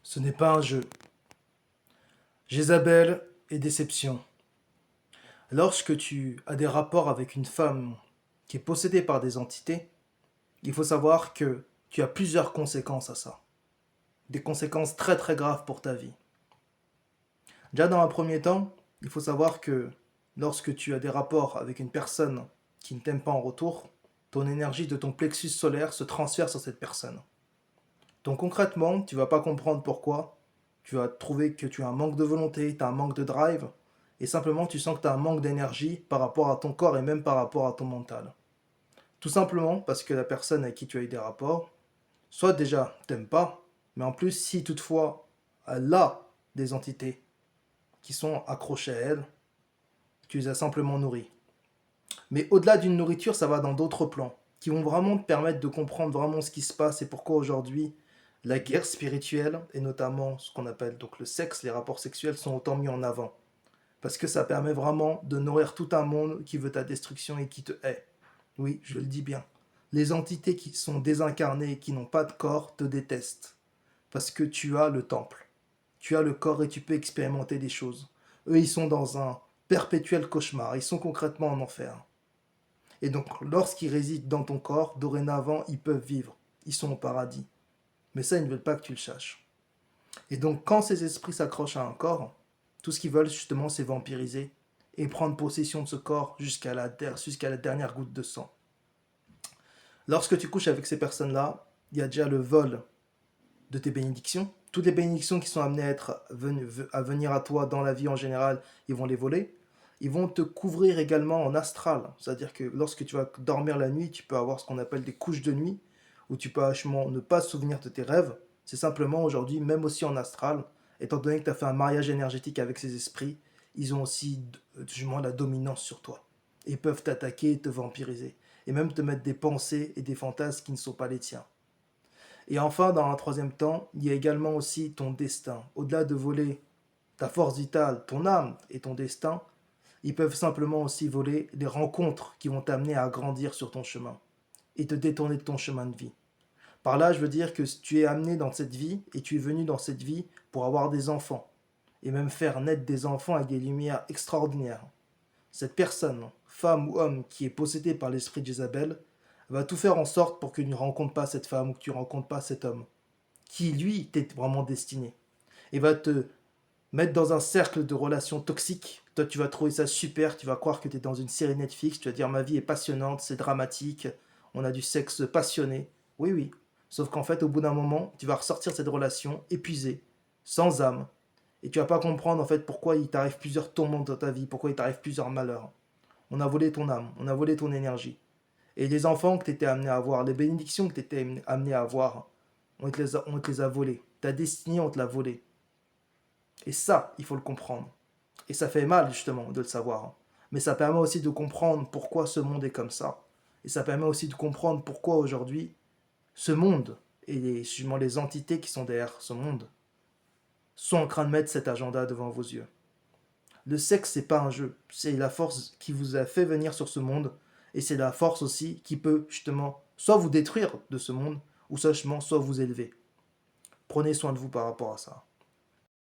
Ce n'est pas un jeu. Jézabel et déception. Lorsque tu as des rapports avec une femme qui est possédée par des entités, il faut savoir que tu as plusieurs conséquences à ça. Des conséquences très très graves pour ta vie. Déjà dans un premier temps, il faut savoir que lorsque tu as des rapports avec une personne qui ne t'aime pas en retour, ton énergie de ton plexus solaire se transfère sur cette personne. Donc concrètement, tu vas pas comprendre pourquoi. Tu vas trouver que tu as un manque de volonté, tu as un manque de drive, et simplement tu sens que tu as un manque d'énergie par rapport à ton corps et même par rapport à ton mental. Tout simplement parce que la personne avec qui tu as eu des rapports, soit déjà t'aime pas, mais en plus si toutefois elle a des entités qui sont accrochées à elle, tu les as simplement nourries. Mais au-delà d'une nourriture, ça va dans d'autres plans, qui vont vraiment te permettre de comprendre vraiment ce qui se passe et pourquoi aujourd'hui la guerre spirituelle, et notamment ce qu'on appelle donc le sexe, les rapports sexuels sont autant mis en avant. Parce que ça permet vraiment de nourrir tout un monde qui veut ta destruction et qui te hait. Oui, je le dis bien. Les entités qui sont désincarnées et qui n'ont pas de corps te détestent. Parce que tu as le temple. Tu as le corps et tu peux expérimenter des choses. Eux, ils sont dans un perpétuel cauchemar. Ils sont concrètement en enfer. Et donc, lorsqu'ils résident dans ton corps, dorénavant, ils peuvent vivre. Ils sont au paradis. Mais ça, ils ne veulent pas que tu le saches. Et donc, quand ces esprits s'accrochent à un corps, tout ce qu'ils veulent, justement, c'est vampiriser et prendre possession de ce corps jusqu'à la dernière goutte de sang. Lorsque tu couches avec ces personnes-là, il y a déjà le vol de tes bénédictions. Toutes les bénédictions qui sont amenées à venir à toi dans la vie en général, ils vont les voler. Ils vont te couvrir également en astral. C'est-à-dire que lorsque tu vas dormir la nuit, tu peux avoir ce qu'on appelle des couches de nuit, où tu peux ne pas se souvenir de tes rêves. C'est simplement aujourd'hui, même aussi en astral, étant donné que tu as fait un mariage énergétique avec ces esprits, ils ont aussi justement la dominance sur toi. Et ils peuvent t'attaquer et te vampiriser. Et même te mettre des pensées et des fantasmes qui ne sont pas les tiens. Et enfin, dans un troisième temps, il y a également aussi ton destin. Au-delà de voler ta force vitale, ton âme et ton destin, ils peuvent simplement aussi voler les rencontres qui vont t'amener à grandir sur ton chemin et te détourner de ton chemin de vie. Par là, je veux dire que tu es amené dans cette vie et tu es venu dans cette vie pour avoir des enfants et même faire naître des enfants avec des lumières extraordinaires. Cette personne, femme ou homme, qui est possédée par l'esprit d'Isabelle, va tout faire en sorte pour que tu ne rencontres pas cette femme ou que tu ne rencontres pas cet homme, qui lui t'est vraiment destiné. Et va te mettre dans un cercle de relations toxiques. Toi, tu vas trouver ça super, tu vas croire que tu es dans une série Netflix, tu vas dire ma vie est passionnante, c'est dramatique, on a du sexe passionné. Oui, oui. Sauf qu'en fait, au bout d'un moment, tu vas ressortir de cette relation épuisé, sans âme, et tu vas pas comprendre en fait pourquoi il t'arrive plusieurs tourments dans ta vie, pourquoi il t'arrive plusieurs malheurs. On a volé ton âme, on a volé ton énergie. Et les enfants que tu étais amené à avoir, les bénédictions que tu étais amené à avoir, on te les a volées. Ta destinée, on te l'a volée. Et ça, il faut le comprendre. Et ça fait mal, justement, de le savoir. Mais ça permet aussi de comprendre pourquoi ce monde est comme ça. Et ça permet aussi de comprendre pourquoi aujourd'hui, ce monde et justement les entités qui sont derrière ce monde sont en train de mettre cet agenda devant vos yeux. Le sexe, c'est pas un jeu. C'est la force qui vous a fait venir sur ce monde. Et c'est la force aussi qui peut, justement, soit vous détruire de ce monde, ou seulement soit vous élever. Prenez soin de vous par rapport à ça.